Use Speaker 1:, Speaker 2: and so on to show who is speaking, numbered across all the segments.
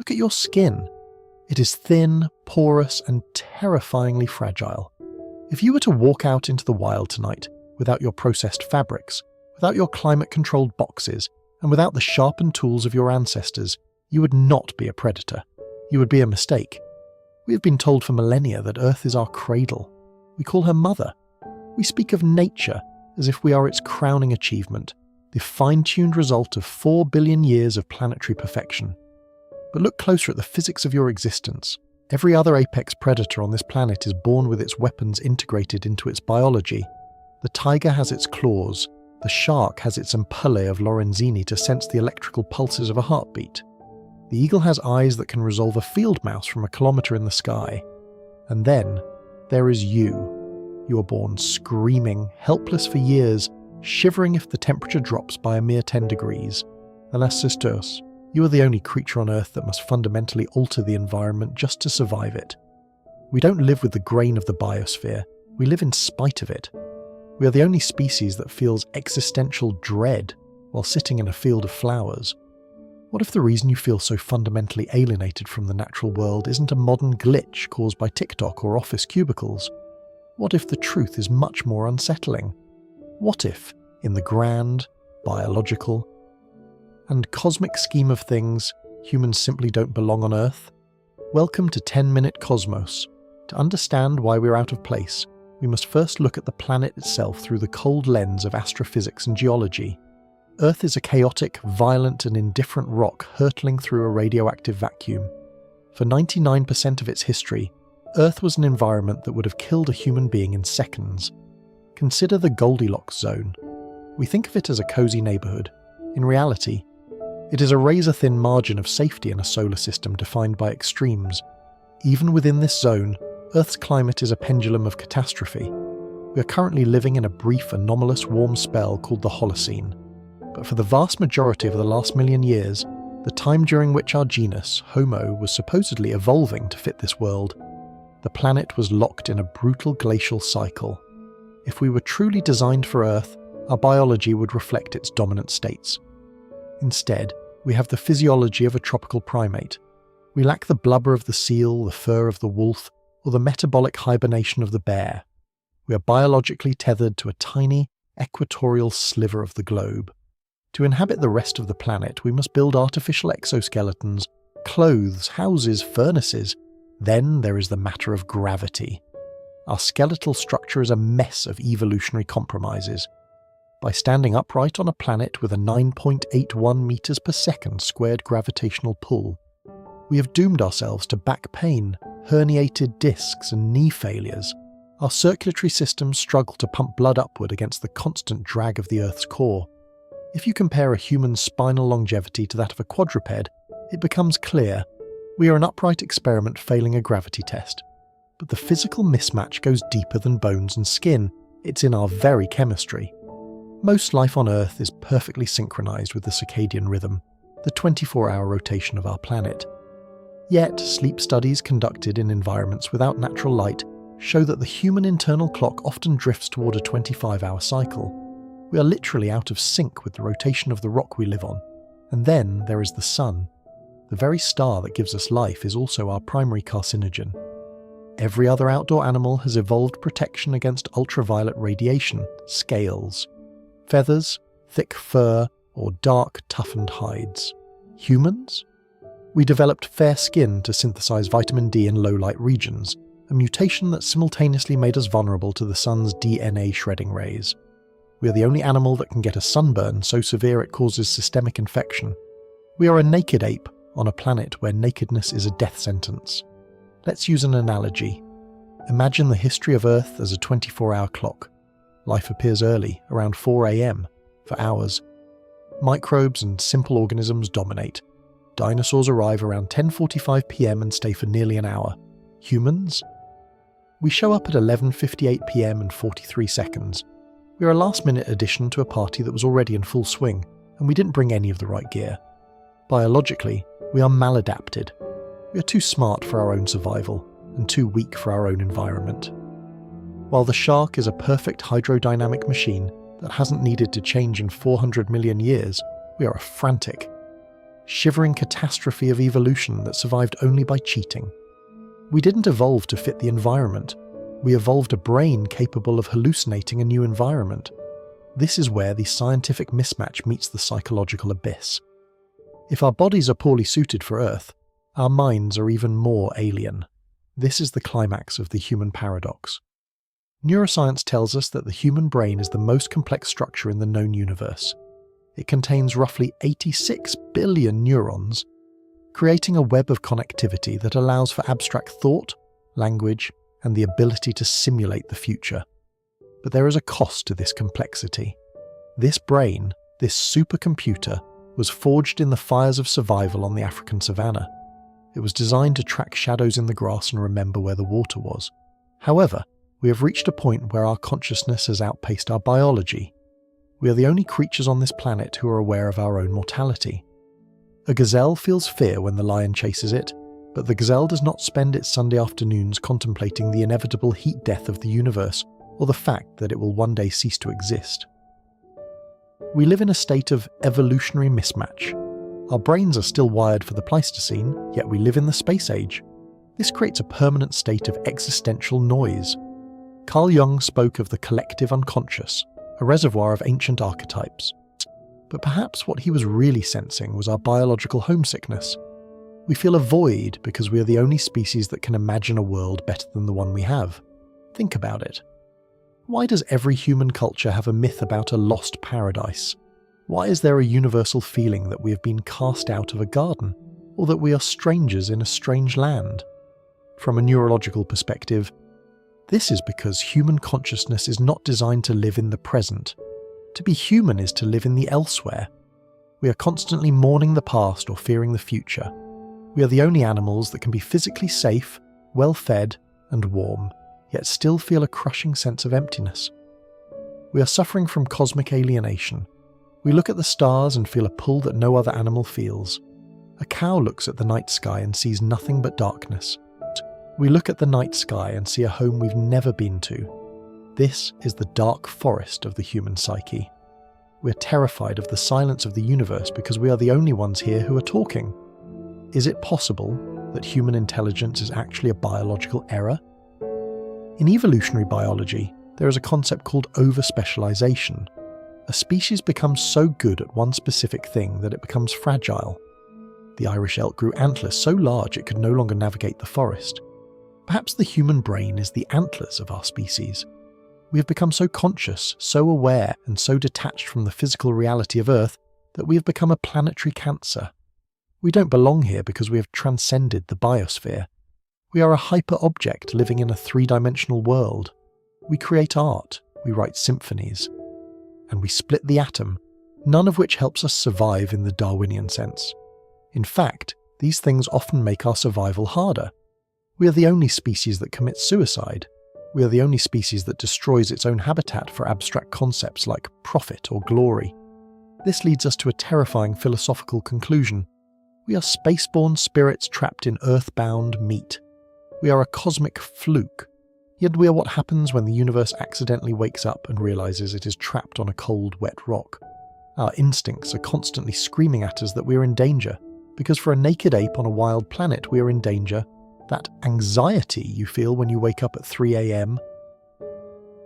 Speaker 1: Look at your skin. It is thin, porous, and terrifyingly fragile. If you were to walk out into the wild tonight without your processed fabrics, without your climate-controlled boxes, and without the sharpened tools of your ancestors, you would not be a predator. You would be a mistake. We have been told for millennia that Earth is our cradle. We call her Mother. We speak of nature as if we are its crowning achievement, the fine-tuned result of 4 billion years of planetary perfection. But look closer at the physics of your existence. Every other apex predator on this planet is born with its weapons integrated into its biology. The tiger has its claws. The shark has its ampullae of Lorenzini to sense the electrical pulses of a heartbeat. The eagle has eyes that can resolve a field mouse from a kilometre in the sky. And then, there is you. You are born screaming, helpless for years, shivering if the temperature drops by a mere 10 degrees. Alas, sisters, you are the only creature on Earth that must fundamentally alter the environment just to survive it. We don't live with the grain of the biosphere, we live in spite of it. We are the only species that feels existential dread while sitting in a field of flowers. What if the reason you feel so fundamentally alienated from the natural world isn't a modern glitch caused by TikTok or office cubicles? What if the truth is much more unsettling? What if, in the grand, biological, and cosmic scheme of things, humans simply don't belong on Earth? Welcome to 10-Minute Cosmos. To understand why we're out of place, we must first look at the planet itself through the cold lens of astrophysics and geology. Earth is a chaotic, violent and indifferent rock hurtling through a radioactive vacuum. For 99% of its history, Earth was an environment that would have killed a human being in seconds. Consider the Goldilocks zone. We think of it as a cozy neighbourhood. In reality, it is a razor-thin margin of safety in a solar system defined by extremes. Even within this zone, Earth's climate is a pendulum of catastrophe. We are currently living in a brief, anomalous warm spell called the Holocene. But for the vast majority of the last million years, the time during which our genus, Homo, was supposedly evolving to fit this world, the planet was locked in a brutal glacial cycle. If we were truly designed for Earth, our biology would reflect its dominant states. Instead, we have the physiology of a tropical primate. We lack the blubber of the seal, the fur of the wolf, or the metabolic hibernation of the bear. We are biologically tethered to a tiny, equatorial sliver of the globe. To inhabit the rest of the planet, we must build artificial exoskeletons, clothes, houses, furnaces. Then there is the matter of gravity. Our skeletal structure is a mess of evolutionary compromises. By standing upright on a planet with a 9.81 meters per second squared gravitational pull, we have doomed ourselves to back pain, herniated discs and knee failures. Our circulatory systems struggle to pump blood upward against the constant drag of the Earth's core. If you compare a human's spinal longevity to that of a quadruped, it becomes clear we are an upright experiment failing a gravity test. But the physical mismatch goes deeper than bones and skin. It's in our very chemistry. Most life on Earth is perfectly synchronized with the circadian rhythm, the 24-hour rotation of our planet. Yet, sleep studies conducted in environments without natural light show that the human internal clock often drifts toward a 25-hour cycle. We are literally out of sync with the rotation of the rock we live on. And then there is the sun. The very star that gives us life is also our primary carcinogen. Every other outdoor animal has evolved protection against ultraviolet radiation, scales, feathers, thick fur, or dark, toughened hides. Humans? We developed fair skin to synthesize vitamin D in low-light regions, a mutation that simultaneously made us vulnerable to the sun's DNA shredding rays. We are the only animal that can get a sunburn so severe it causes systemic infection. We are a naked ape on a planet where nakedness is a death sentence. Let's use an analogy. Imagine the history of Earth as a 24-hour clock. Life appears early, around 4 a.m., for hours. Microbes and simple organisms dominate. Dinosaurs arrive around 10:45 p.m. and stay for nearly an hour. Humans? We show up at 11:58 p.m. and 43 seconds. We are a last-minute addition to a party that was already in full swing, and we didn't bring any of the right gear. Biologically, we are maladapted. We are too smart for our own survival, and too weak for our own environment. While the shark is a perfect hydrodynamic machine that hasn't needed to change in 400 million years, we are a frantic, shivering catastrophe of evolution that survived only by cheating. We didn't evolve to fit the environment. We evolved a brain capable of hallucinating a new environment. This is where the scientific mismatch meets the psychological abyss. If our bodies are poorly suited for Earth, our minds are even more alien. This is the climax of the human paradox. Neuroscience tells us that the human brain is the most complex structure in the known universe. It contains roughly 86 billion neurons, creating a web of connectivity that allows for abstract thought, language, and the ability to simulate the future. But there is a cost to this complexity. This brain, this supercomputer, was forged in the fires of survival on the African savanna. It was designed to track shadows in the grass and remember where the water was. However, we have reached a point where our consciousness has outpaced our biology. We are the only creatures on this planet who are aware of our own mortality. A gazelle feels fear when the lion chases it, but the gazelle does not spend its Sunday afternoons contemplating the inevitable heat death of the universe or the fact that it will one day cease to exist. We live in a state of evolutionary mismatch. Our brains are still wired for the Pleistocene, yet we live in the space age. This creates a permanent state of existential noise. Carl Jung spoke of the collective unconscious, a reservoir of ancient archetypes. But perhaps what he was really sensing was our biological homesickness. We feel a void because we are the only species that can imagine a world better than the one we have. Think about it. Why does every human culture have a myth about a lost paradise? Why is there a universal feeling that we have been cast out of a garden, or that we are strangers in a strange land? From a neurological perspective, this is because human consciousness is not designed to live in the present. To be human is to live in the elsewhere. We are constantly mourning the past or fearing the future. We are the only animals that can be physically safe, well-fed, and warm, yet still feel a crushing sense of emptiness. We are suffering from cosmic alienation. We look at the stars and feel a pull that no other animal feels. A cow looks at the night sky and sees nothing but darkness. We look at the night sky and see a home we've never been to. This is the dark forest of the human psyche. We're terrified of the silence of the universe because we are the only ones here who are talking. Is it possible that human intelligence is actually a biological error? In evolutionary biology, there is a concept called overspecialization. A species becomes so good at one specific thing that it becomes fragile. The Irish elk grew antlers so large it could no longer navigate the forest. Perhaps the human brain is the antlers of our species. We have become so conscious, so aware, and so detached from the physical reality of Earth that we have become a planetary cancer. We don't belong here because we have transcended the biosphere. We are a hyper-object living in a three-dimensional world. We create art, we write symphonies, and we split the atom, none of which helps us survive in the Darwinian sense. In fact, these things often make our survival harder. We are the only species that commits suicide. We are the only species that destroys its own habitat for abstract concepts like profit or glory. This leads us to a terrifying philosophical conclusion. We are spaceborne spirits trapped in earthbound meat. We are a cosmic fluke. Yet we are what happens when the universe accidentally wakes up and realizes it is trapped on a cold, wet rock. Our instincts are constantly screaming at us that we are in danger, because for a naked ape on a wild planet we are in danger. That anxiety you feel when you wake up at 3 a.m.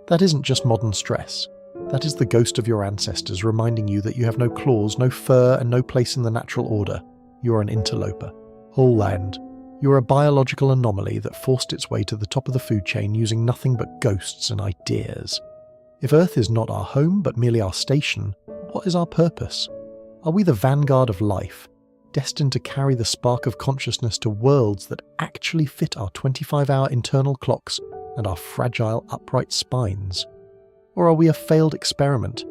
Speaker 1: That isn't just modern stress. That is the ghost of your ancestors reminding you that you have no claws, no fur, and no place in the natural order. You are an interloper. Whole land. You are a biological anomaly that forced its way to the top of the food chain using nothing but ghosts and ideas. If Earth is not our home but merely our station, what is our purpose? Are we the vanguard of life, destined to carry the spark of consciousness to worlds that actually fit our 25-hour internal clocks and our fragile upright spines? Or are we a failed experiment,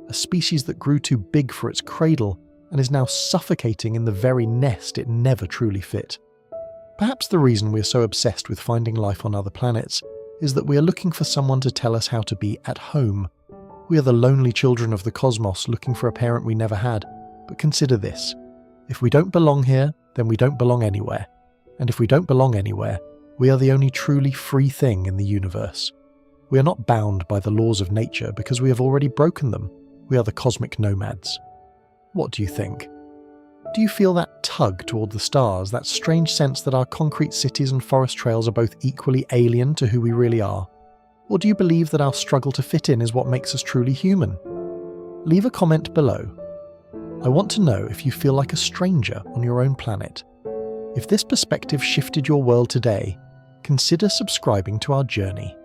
Speaker 1: a species that grew too big for its cradle and is now suffocating in the very nest it never truly fit? Perhaps the reason we are so obsessed with finding life on other planets is that we are looking for someone to tell us how to be at home. We are the lonely children of the cosmos looking for a parent we never had. But consider this. If we don't belong here, then we don't belong anywhere. And if we don't belong anywhere, we are the only truly free thing in the universe. We are not bound by the laws of nature because we have already broken them. We are the cosmic nomads. What do you think? Do you feel that tug toward the stars, that strange sense that our concrete cities and forest trails are both equally alien to who we really are? Or do you believe that our struggle to fit in is what makes us truly human? Leave a comment below. I want to know if you feel like a stranger on your own planet. If this perspective shifted your world today, consider subscribing to our journey.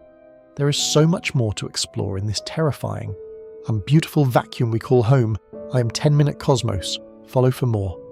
Speaker 1: There is so much more to explore in this terrifying and beautiful vacuum we call home. I am 10 Minute Cosmos. Follow for more.